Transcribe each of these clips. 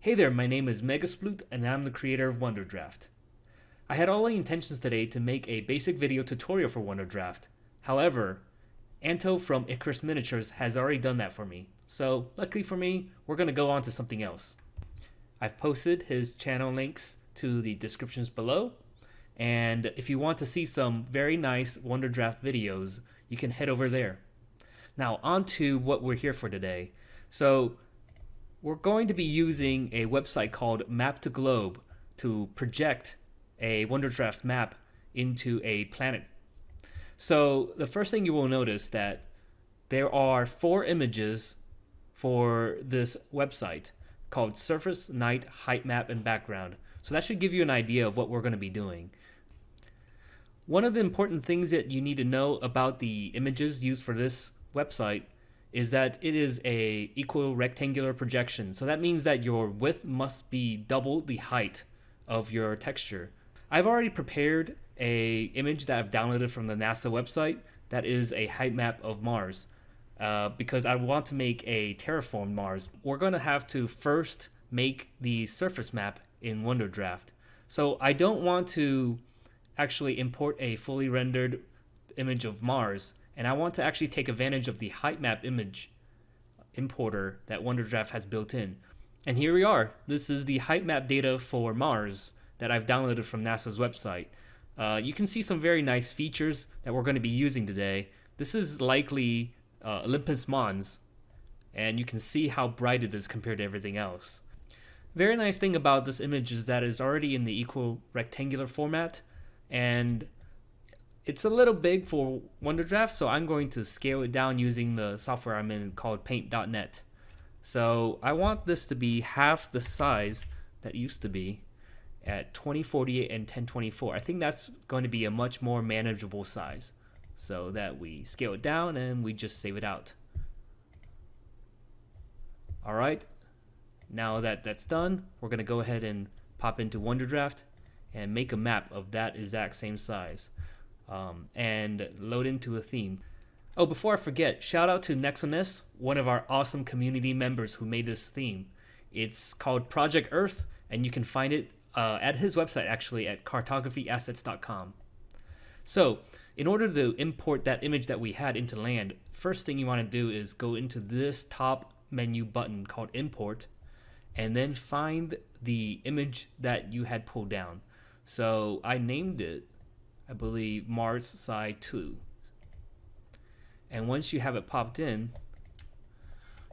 Hey there, my name is Megasploot and I'm the creator of Wonderdraft. I had all the intentions today to make a basic video tutorial for Wonderdraft. However, Anto from Icarus Miniatures has already done that for me. So, luckily for me, we're going to go on to something else. I've posted his channel links to the descriptions below, and if you want to see some very nice Wonderdraft videos, you can head over there. Now, on to what we're here for today. So, we're going to be using a website called Map to Globe to project a Wonderdraft map into a planet. So the first thing you will notice that there are 4 images for this website called Surface, Night, Height Map, and Background. So that should give you an idea of what we're going to be doing. One of the important things that you need to know about the images used for this website is that it is a equal rectangular projection. So that means that your width must be double the height of your texture. I've already prepared a image that I've downloaded from the NASA website that is a height map of Mars because I want to make a terraformed Mars. We're going to have to first make the surface map in Wonderdraft. So I don't want to actually import a fully rendered image of Mars, and I want to actually take advantage of the height map image importer that Wonderdraft has built in. And here we are. This is the height map data for Mars that I've downloaded from NASA's website. You can see some very nice features that we're going to be using today. This is likely Olympus Mons, and you can see how bright it is compared to everything else. Very nice thing about this image is that it's already in the equal rectangular format, and it's a little big for Wonderdraft, so I'm going to scale it down using the software I'm in called Paint.net. So I want this to be half the size that it used to be at 2048 and 1024. I think that's going to be a much more manageable size, so that we scale it down and we just save it out. Alright, now that that's done, we're going to go ahead and pop into Wonderdraft and make a map of that exact same size. And load into a theme. Oh, before I forget, shout out to Nexoness, one of our awesome community members who made this theme. It's called Project Earth, and you can find it at his website actually at cartography-assets.com. So, in order to import that image that we had into land, first thing you want to do is go into this top menu button called Import, and then find the image that you had pulled down. So I named it, I believe, Mars Side 2. And once you have it popped in,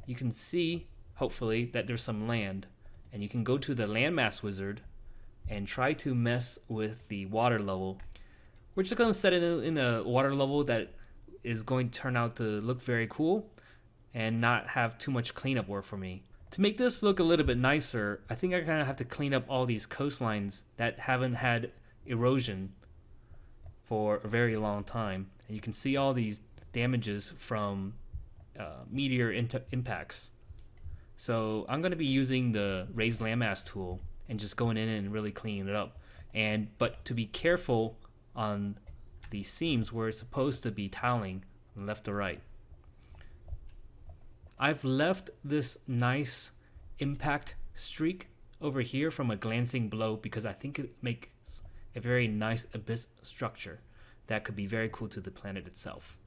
you can see, hopefully, that there's some land. And you can go to the landmass wizard and try to mess with the water level. We're just going to set it in a water level that is going to turn out to look very cool and not have too much cleanup work for me. To make this look a little bit nicer, I think I kind of have to clean up all these coastlines that haven't had erosion for a very long time. And you can see all these damages from meteor impacts. So I'm going to be using the raised landmass tool and just going in and really cleaning it up. But to be careful on the seams where it's supposed to be tiling from left to right. I've left this nice impact streak over here from a glancing blow because I think it makes a very nice abyss structure that could be very cool to the planet itself.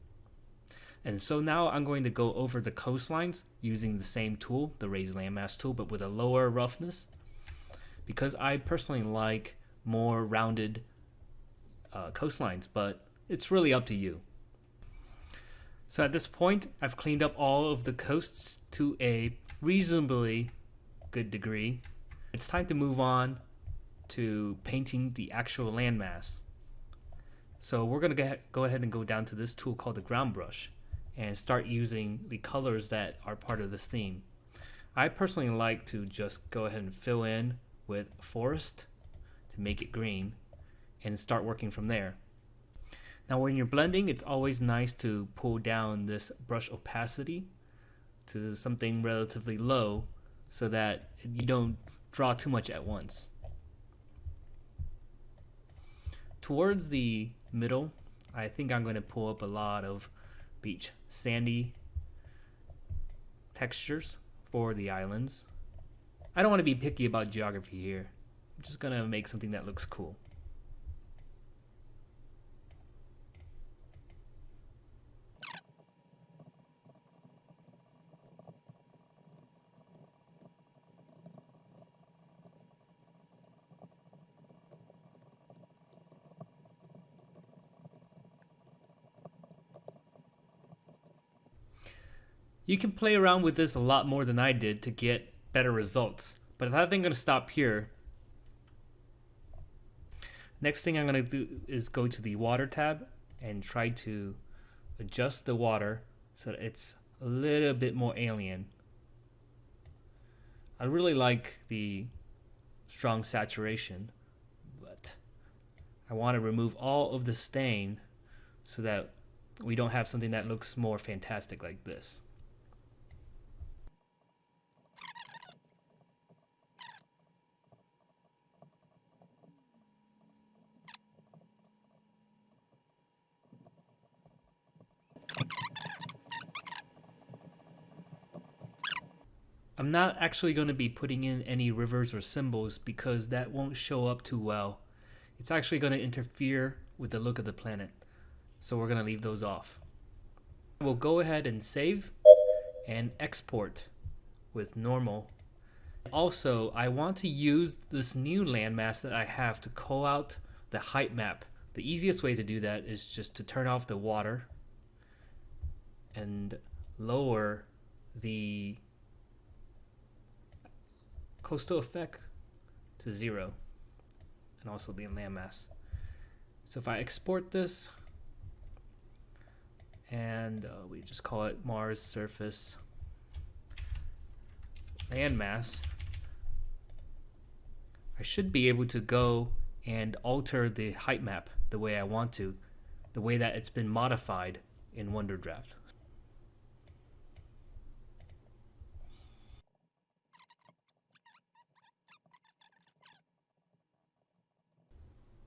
And so now I'm going to go over the coastlines using the same tool, the raised landmass tool, but with a lower roughness, because I personally like more rounded coastlines, but it's really up to you. So at this point, I've cleaned up all of the coasts to a reasonably good degree. It's time to move on to painting the actual landmass. So we're going to go ahead and go down to this tool called the ground brush and start using the colors that are part of this theme. I personally like to just go ahead and fill in with forest to make it green and start working from there. Now when you're blending, it's always nice to pull down this brush opacity to something relatively low so that you don't draw too much at once. Towards the middle, I think I'm going to pull up a lot of beach sandy textures for the islands. I don't want to be picky about geography here. I'm just gonna make something that looks cool. You can play around with this a lot more than I did to get better results, but I think I'm going to stop here. Next thing I'm going to do is go to the water tab and try to adjust the water so that it's a little bit more alien. I really like the strong saturation, but I want to remove all of the stain so that we don't have something that looks more fantastic like this. I'm not actually going to be putting in any rivers or symbols because that won't show up too well. It's actually going to interfere with the look of the planet, so we're going to leave those off. We'll go ahead and save and export with normal. Also, I want to use this new landmass that I have to call out the height map. The easiest way to do that is just to turn off the water and lower the coastal effect to 0 and also the landmass. So if I export this and we just call it Mars surface landmass, I should be able to go and alter the height map the way I want to, the way that it's been modified in Wonderdraft.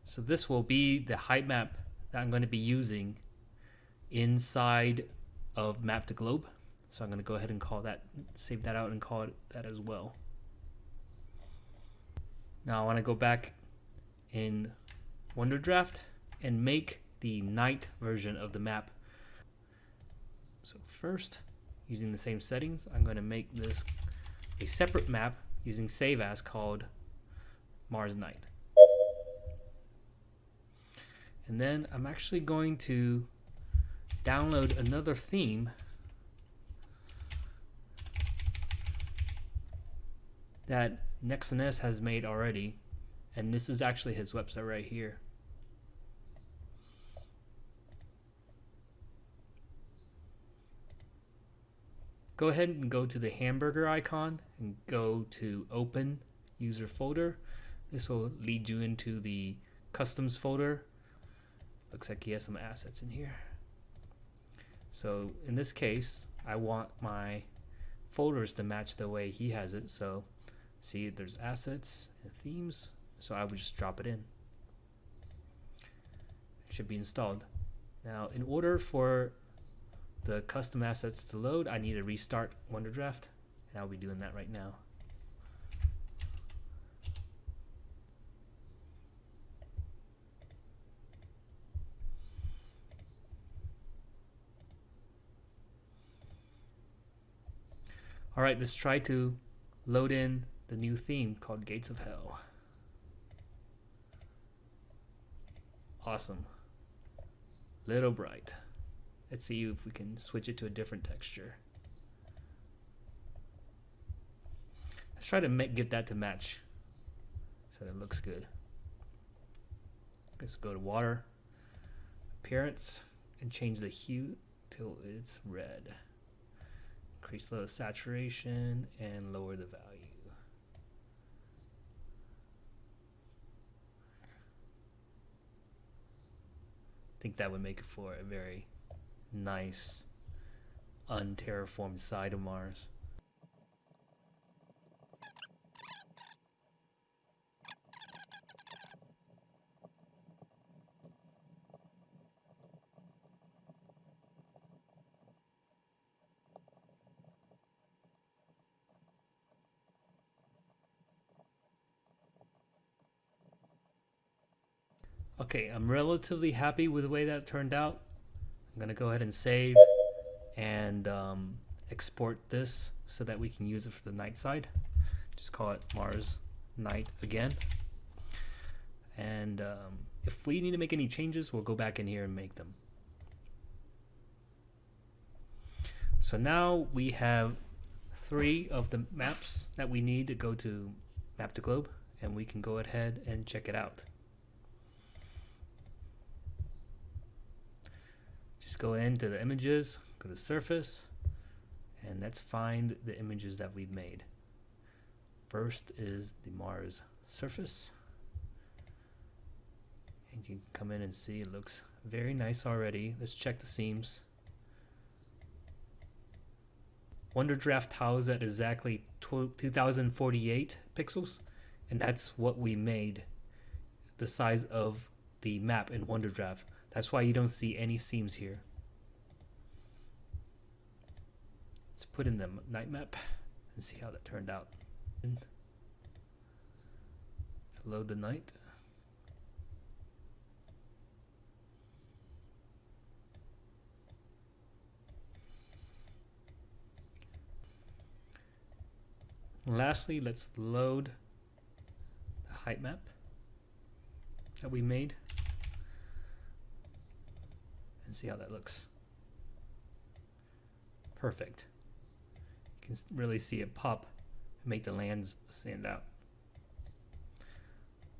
So this will be the height map that I'm going to be using inside of Map to Globe. So I'm going to go ahead and call that, save that out and call it that as well. Now I want to go back in Wonderdraft and make the night version of the map. So first, using the same settings, I'm going to make this a separate map using save as called Mars Night. And then I'm actually going to download another theme that Nexoness has made already, and this is actually his website right here. Go ahead and go to the hamburger icon and go to open user folder. This will lead you into the customs folder. Looks like he has some assets in here. So in this case, I want my folders to match the way he has it. So see, there's assets and themes. So I would just drop it in. It should be installed. Now, in order for the custom assets to load, I need to restart Wonderdraft, and I'll be doing that right now. All right, let's try to load in the new theme called Gates of Hell. Awesome. Little bright. Let's see if we can switch it to a different texture. Let's try to get that to match so that it looks good. Let's go to water, appearance, and change the hue till it's red. Increase the saturation and lower the value. I think that would make it for a very nice unterraformed side of Mars. Okay, I'm relatively happy with the way that turned out. I'm gonna go ahead and save and export this so that we can use it for the night side. Just call it Mars Night again. And if we need to make any changes, we'll go back in here and make them. So now we have 3 of the maps that we need to go to Map to Globe, and we can go ahead and check it out. Just go into the images, go to surface, and let's find the images that we've made. First is the Mars surface. And you can come in and see it looks very nice already. Let's check the seams. Wonderdraft houses at exactly 2048 pixels, and that's what we made the size of the map in Wonderdraft. That's why you don't see any seams here. Let's put in the night map and see how that turned out. Load the night. And lastly, let's load the height map that we made and see how that looks. Perfect. You can really see it pop and make the lands stand out.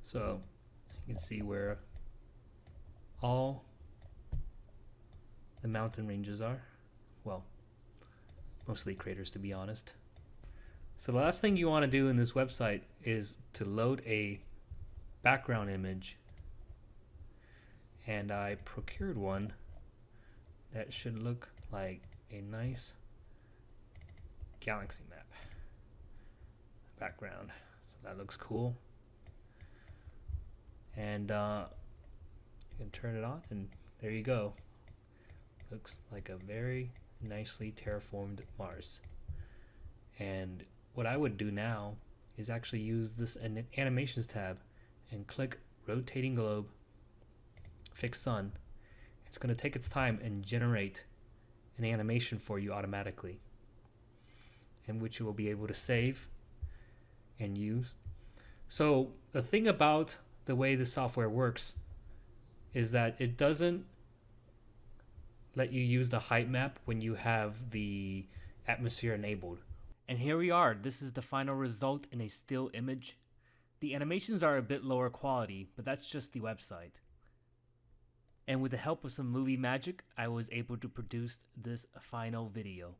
So you can see where all the mountain ranges are. Well, mostly craters, to be honest. So the last thing you want to do in this website is to load a background image. And I procured one that should look like a nice galaxy map background. So that looks cool. And you can turn it on and there you go. Looks like a very nicely terraformed Mars. And what I would do now is actually use this animations tab and click rotating globe, fixed sun. It's going to take its time and generate an animation for you automatically, in which you will be able to save and use. So the thing about the way the software works is that it doesn't let you use the height map when you have the atmosphere enabled. And here we are. This is the final result in a still image. The animations are a bit lower quality, but that's just the website. And with the help of some movie magic, I was able to produce this final video.